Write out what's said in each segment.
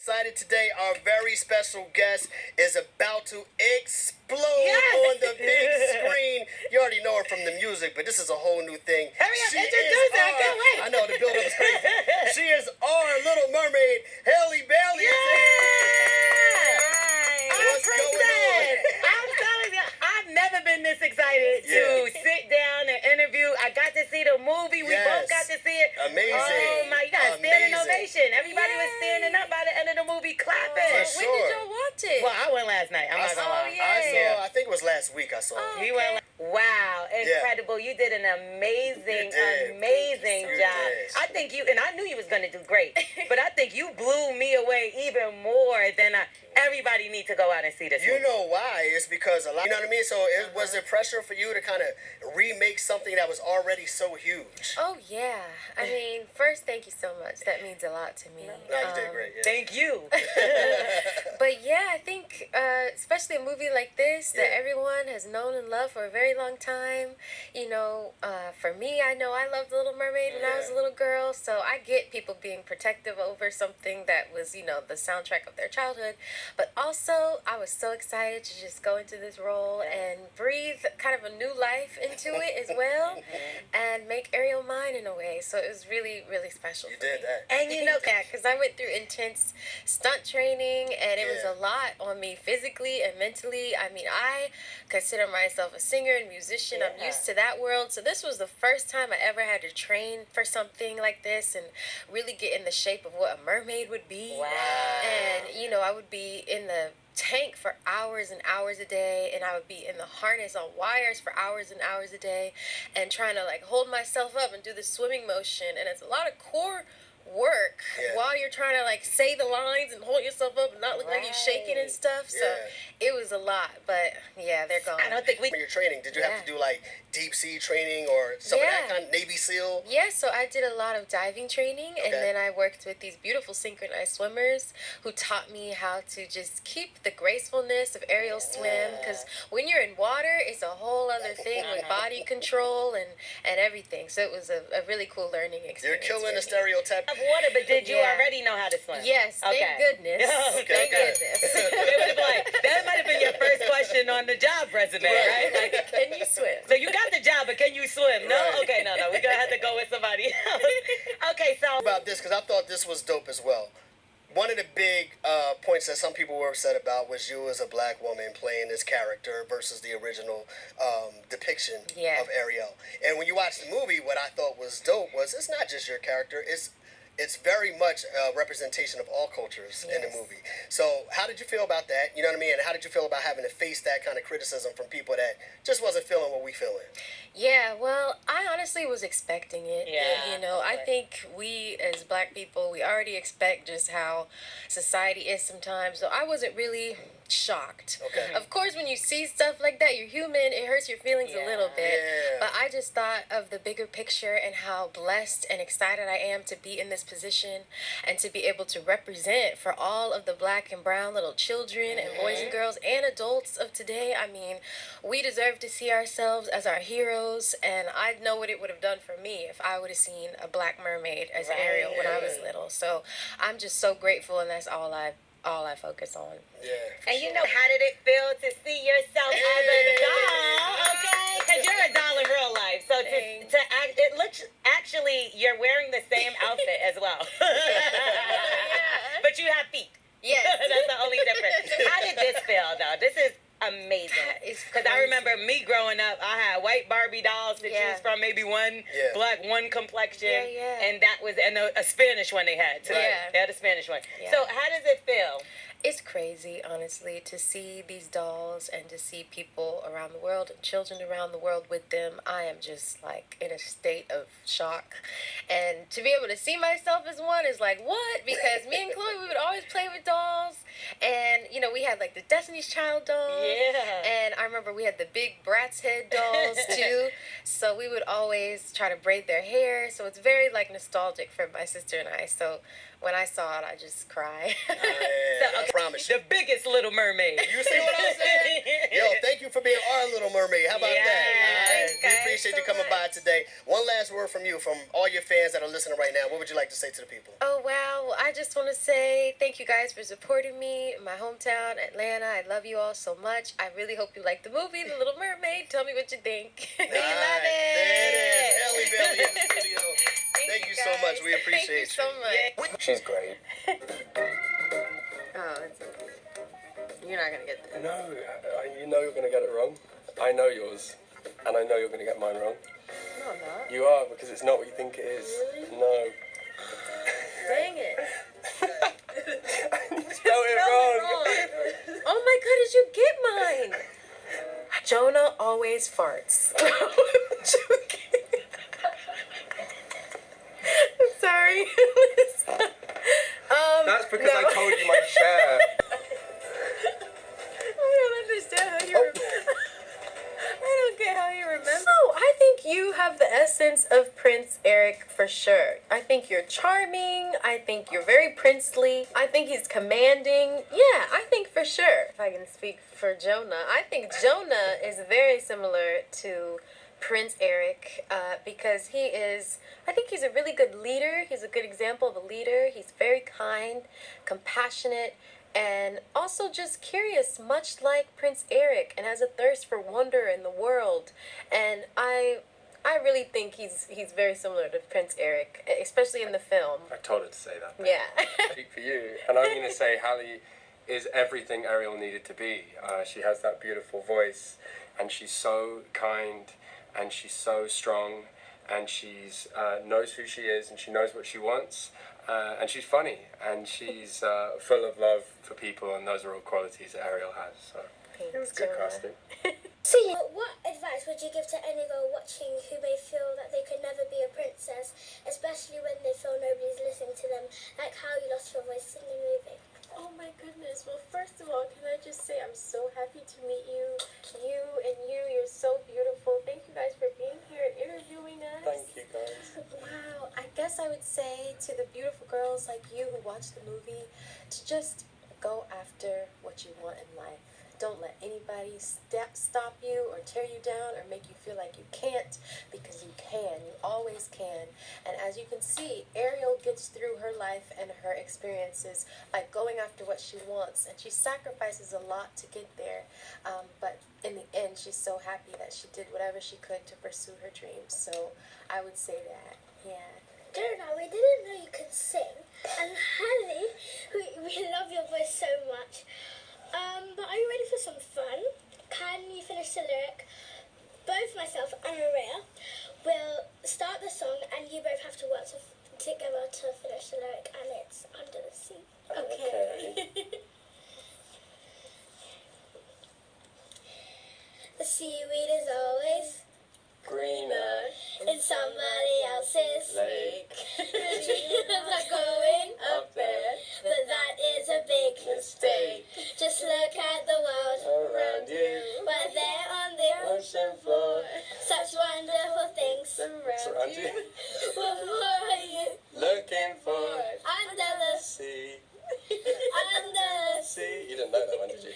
excited today. Our very special guest is about to explode on the big screen. You already know her from the music, but this is a whole new thing. Hurry up, introduce her. I can't wait. I know, the build-up is crazy. She is our Little Mermaid, Halle Bailey. Yeah. What's going on? I'm telling you, I've never been this excited to sit down and interview. I got to see the movie. We both got to see it. Amazing. Oh my God, standing ovation. Everybody was standing up by the end of the movie clapping. For sure. When did y'all watch it? Well, I went last night. I'm not gonna lie. I think it was last week I saw it. We went. Wow, incredible! You did an amazing job. I think you, and I knew you was gonna do great, but I think you blew me away even more than everybody needs to go out and see this movie. You know why? It's because a lot. You know what I mean? So was there pressure for you to kind of remake something that was already so huge? Oh yeah. I mean, first, thank you so much. That means a lot to me. No, you did great. Yeah. Thank you. But yeah, I think especially a movie like this that everyone has known and loved for a very long time. You know, for me, I know I loved Little Mermaid when I was a little girl, so I get people being protective over something that was, you know, the soundtrack of their childhood. But also, I was so excited to just go into this role and breathe kind of a new life into it as well, and make Ariel mine in a way. So it was really, really special. You did that. And you know, because I went through intense stunt training, and it was a lot on me physically and mentally. I mean, I consider myself a singer and musician. I'm used to that world. So this was the first time I ever had to train for something like this and really get in the shape of what a mermaid would be. Wow. And, you know, I would be in the tank for hours and hours a day, and I would be in the harness on wires for hours and hours a day, and trying to like hold myself up and do the swimming motion. And it's a lot of core work while you're trying to like say the lines and hold yourself up and not look like you're shaking and stuff. So it was a lot, but they're gone. I don't think we. For your training, did you have to do like deep sea training or some of that kind of Navy SEAL? Yeah, so I did a lot of diving training, and then I worked with these beautiful synchronized swimmers who taught me how to just keep the gracefulness of aerial swim, because when you're in water, it's a whole other thing with body control and everything. So it was a really cool learning experience. You're killing the stereotype. Water, but did you already know how to swim? Yes, thank goodness. Thank goodness. It was like, that might have been your first question on the job resume, right? Like, can you swim? So you got the job, but can you swim? No? Okay, no. We're going to have to go with somebody else. Okay, so. About this, because I thought this was dope as well. One of the big points that some people were upset about was you as a black woman playing this character versus the original depiction of Ariel. And when you watch the movie, what I thought was dope was it's not just your character, it's very much a representation of all cultures in the movie. So how did you feel about that? You know what I mean? And how did you feel about having to face that kind of criticism from people that just wasn't feeling what we feeling? Yeah, well, I honestly was expecting it. Yeah. You know, I think we as black people, we already expect just how society is sometimes. So I wasn't really shocked. Okay. Of course, when you see stuff like that, you're human, it hurts your feelings a little bit. Yeah. But I just thought of the bigger picture and how blessed and excited I am to be in this position and to be able to represent for all of the black and brown little children and boys and girls and adults of today. I mean, we deserve to see ourselves as our heroes, and I know what it would have done for me if I would have seen a black mermaid as Ariel when I was little. So I'm just so grateful, and that's all I focus on. Yeah. And you know, how did it feel to see yourself as a doll? Okay, because you're a doll in real life. So to act, it looks actually you're wearing the same outfit as well, but you have feet. Yes, that's the only difference. How did this feel though? This is amazing. Because I remember me growing up, I had white Barbie dolls to choose from, maybe one black, one complexion, and that was a Spanish one they had too. They had a Spanish one. So how does it feel? It's crazy, honestly, to see these dolls and to see people around the world and children around the world with them. I am just like in a state of shock. And to be able to see myself as one is like, what? Because me and Chloe, we would always play with dolls. And, you know, we had like the Destiny's Child dolls. And I remember we had the big Bratz head dolls too. So we would always try to braid their hair. So it's very like nostalgic for my sister and I. So when I saw it, I just cried. I promise you. The biggest Little Mermaid. You see what I'm saying? Yo, thank you for being our Little Mermaid. How about that? We appreciate appreciate you coming by today. One last word from you, from all your fans that are listening right now. What would you like to say to the people? Oh, wow. I just want to say thank you guys for supporting me in my hometown, Atlanta. I love you all so much. I really hope you like the movie, The Little Mermaid. Tell me what you think. We love it. There it is. Halle Bailey in the studio. Thank you so much. We appreciate you. Thank you so much. She's great. Oh, you're not going to get this. No, you know you're going to get it wrong. I know yours, and I know you're going to get mine wrong. No, I'm not. You are, because it's not what you think it is. Really? No. Dang it. You spelled it wrong. Oh my god, did you get mine? Jonah always farts. I'm sorry. That's because I told you my share. I don't understand how you remember. I don't get how you remember. No, I think you have the essence of Prince Eric for sure. I think you're charming. I think you're very princely. I think he's commanding. Yeah, I think for sure. If I can speak for Jonah, I think Jonah is very similar to Prince Eric because I think he's a really good leader. He's a good example of a leader. He's very kind, compassionate, and also just curious, much like Prince Eric, and has a thirst for wonder in the world. And I really think he's very similar to Prince Eric, especially in the film. I told her to say that. Yeah. Speak for you. And I'm going to say Halle is everything Ariel needed to be. She has that beautiful voice, and she's so kind, and she's so strong, and she's knows who she is, and she knows what she wants. And she's funny, and she's full of love for people, and those are all qualities that Ariel has. So it was good casting. So, what advice would you give to any girl watching who may feel that they could never be a princess, especially when they feel nobody's listening to them, like how you lost your voice in the movie? Oh my goodness. Well, first of all, can I just say I'm so happy to meet you. You're so beautiful. Thank you guys for being here and interviewing us. Thank you, guys. Wow. I guess I would say to the beautiful girls like you who watch the movie to just go after what you want in life. Don't let anybody stop you or tear you down or make you feel like you can't, because you can. You always can. And as you can see, Ariel gets through her life and her experiences by going after what she wants. And she sacrifices a lot to get there. But in the end, she's so happy that she did whatever she could to pursue her dreams. So I would say that, yeah. Jonah, we didn't know you could sing. And Halle, we love your voice so much. But are you ready for some fun? Can you finish the lyric? Both myself and Maria will start the song, and you both have to work together to finish the lyric, and it's Under the Sea. Okay. The seaweed is always Greener in somebody else's lake. The dreams are going Up there, but that is a big mistake. Just look at the world Around you, right there on the ocean floor. Such wonderful things Surround you, What more are you looking for under the sea. under the See, you didn't know that one, did you?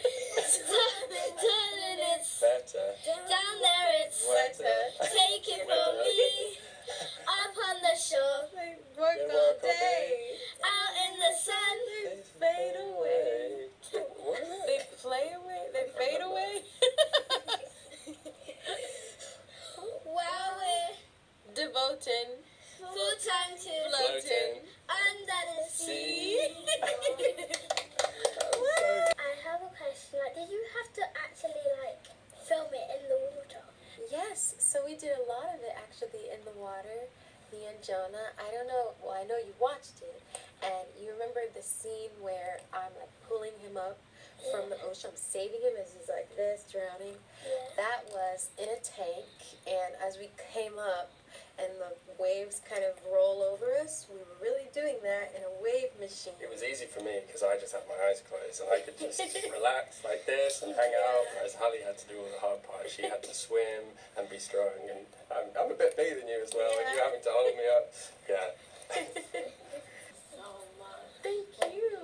Darling, it's Better, down there, it's wetter. take it from me. Up on the shore, Work You all work all day. out in the sun. They fade away. What? They play away? They fade away? While we're Devoting. full time to Floating. under the sea. I have a question. Did you have to actually film it in the water? Yes, so we did a lot of it actually in the water, me and Jonah. I don't know, well, I know you watched it, and you remember the scene where I'm pulling him up from the ocean. I'm saving him as he's like this, drowning. Yeah. That was in a tank, and as we came up and the waves kind of roll over us, we were really doing that in a wave machine. It was easy for me because I just had my eyes closed and I could just relax like this and hang out, whereas Halle had to do all the hard part. She had to swim and be strong, and I'm a bit bigger than you as well, and you having to hold me up. Yeah. Oh my. Thank you.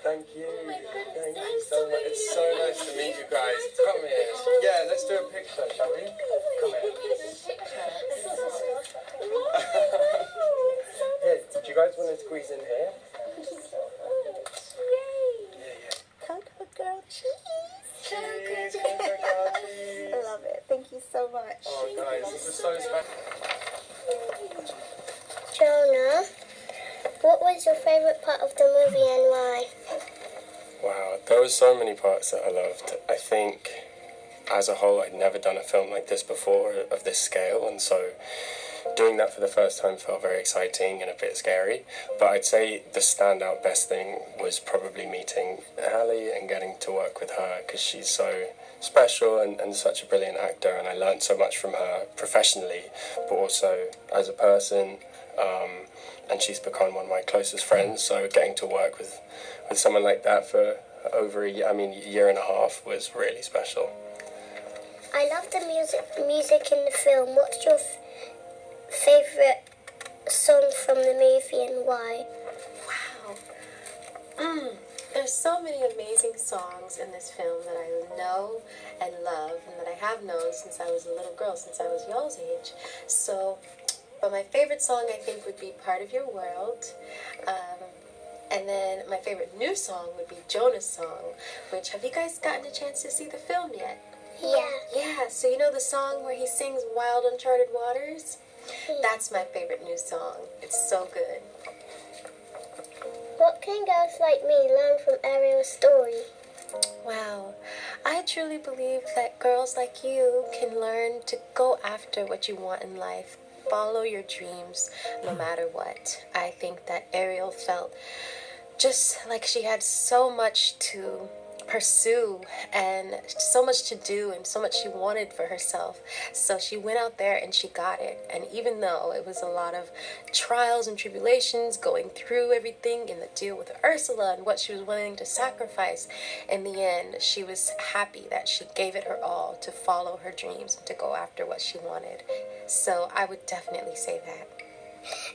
Thank you. Oh my goodness, Thank you so much. It's so nice to meet you guys. Come here. Yeah, let's do a picture, shall we? Come here. Here, do you guys want to squeeze in here? Cocoa girl cheese. Cheese, cocoa girl cheese. I love it. Thank you so much. Oh, guys, this is so special. Jonah, what was your favourite part of the movie and why? Wow, there were so many parts that I loved. I think, as a whole, I'd never done a film like this before, of this scale, and so doing that for the first time felt very exciting and a bit scary. But I'd say the standout best thing was probably meeting Halle and getting to work with her, because she's so special and such a brilliant actor, and I learned so much from her professionally, but also as a person, and she's become one of my closest friends, so getting to work with someone like that for over a year and a half was really special. I love the music in the film. What's your favourite song from the movie and why? Wow. There's so many amazing songs in this film that I know and love and that I have known since I was a little girl, since I was y'all's age. But my favorite song I think would be Part of Your World. And then my favorite new song would be Jonah's song, which, have you guys gotten a chance to see the film yet? Yeah. Yeah, so you know the song where he sings Wild Uncharted Waters? That's my favorite new song. It's so good. What can girls like me learn from Ariel's story? Wow. I truly believe that girls like you can learn to go after what you want in life. Follow your dreams no matter what. I think that Ariel felt just like she had so much to pursue and so much to do and so much she wanted for herself. So she went out there and she got it. And even though it was a lot of trials and tribulations going through everything in the deal with Ursula and what she was willing to sacrifice, in the end she was happy that she gave it her all to follow her dreams and to go after what she wanted. So I would definitely say that.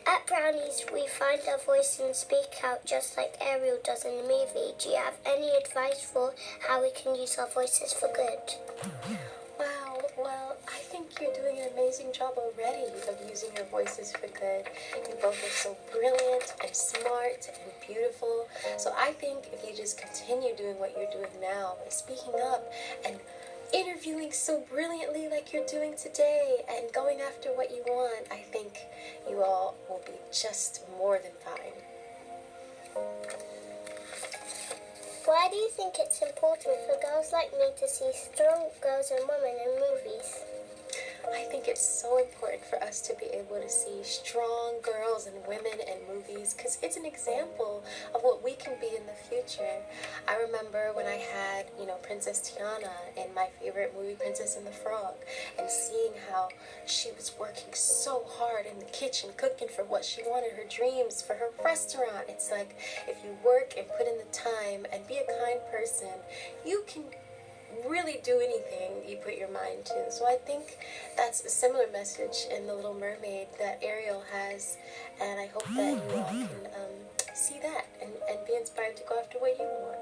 At Brownies, we find our voice and speak out just like Ariel does in the movie. Do you have any advice for how we can use our voices for good? Wow, well, I think you're doing an amazing job already of using your voices for good. You both are so brilliant and smart and beautiful. So I think if you just continue doing what you're doing now, speaking up and interviewing so brilliantly like you're doing today and going after what you want, I think you all will be just more than fine. Why do you think it's important for girls like me to see strong girls and women in movies? I think it's so important for us to be able to see strong girls and women in movies because it's an example of what we can be in the future. I remember when I had, Princess Tiana in my favorite movie, Princess and the Frog, and seeing how she was working so hard in the kitchen, cooking for what she wanted, her dreams, for her restaurant. It's like, if you work and put in the time and be a kind person, you can really do anything you put your mind to. So I think that's a similar message in The Little Mermaid that Ariel has, and I hope that you all can see that and be inspired to go after what you want.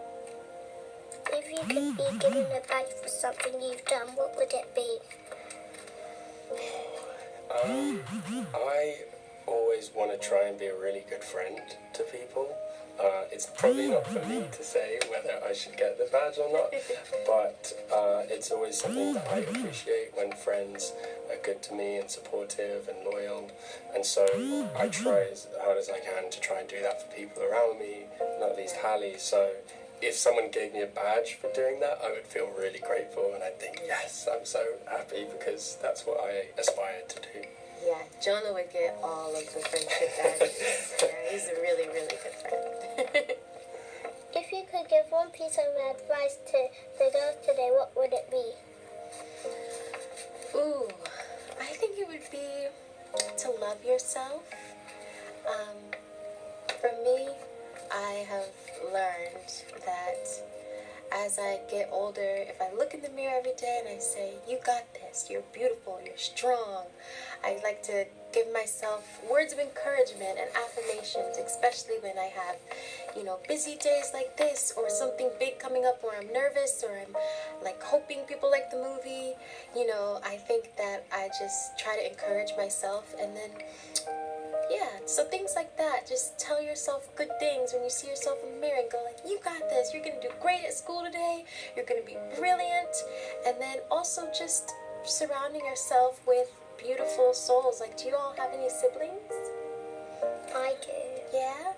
If you could be given a badge for something you've done, what would it be? I always want to try and be a really good friend to people. It's probably not for me to say whether I should get the badge or not, but it's always something that I appreciate when friends are good to me and supportive and loyal, and so I try as hard as I can to try and do that for people around me, not least Halle. So if someone gave me a badge for doing that, I would feel really grateful, and I'd think, yes, I'm so happy because that's what I aspire to do. Yeah, Jonah would get all of the friendship badges. Yeah, he's a really, really good friend. If you could give one piece of advice to the girls today, what would it be? Ooh, I think it would be to love yourself. For me, I have learned that as I get older, if I look in the mirror every day and I say, you got this, you're beautiful, you're strong, I like to give myself words of encouragement and affirmations, especially when I have, you know, busy days like this, or something big coming up, or I'm nervous, or I'm like hoping people like the movie. You know, I think that I just try to encourage myself, and then yeah, so things like that. Just tell yourself good things when you see yourself in the mirror and go like, you got this, you're gonna do great at school today, you're gonna be brilliant. And then also just surrounding yourself with beautiful souls. Like, do you all have any siblings? I do. Yeah?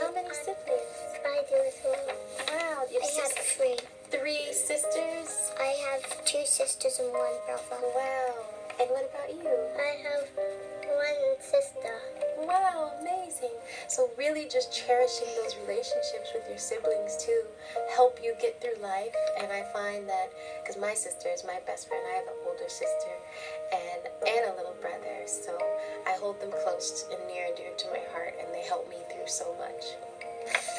How many siblings? I do as well. Wow. I have 3. 3 sisters? I have 2 sisters and 1 brother. Wow. And what about you? I have 1 sister. Wow, amazing. So really just cherishing those relationships with your siblings too help you get through life. And I find that, because my sister is my best friend, I have an older sister and a little brother, so I hold them close and near and dear to my heart, and they help me through so much.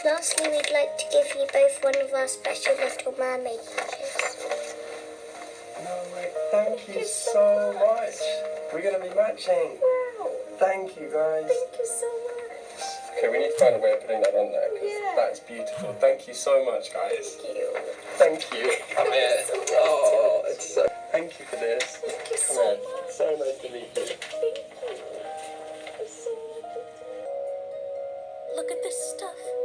Lastly, we'd like to give you both one of our special Little Mermaid patches. No way, thank you so much. We're going to be matching. Wow. Thank you, guys. Thank you so much. Okay, we need to find a way of putting that on there, because Yeah. that's beautiful. Thank you so much, guys. Thank you. Thank you. Come here. So nice Oh, it's so... Thank you for this. Thank you Come so here. much. So nice to meet you. Thank you. I'm so happy. Look at this stuff.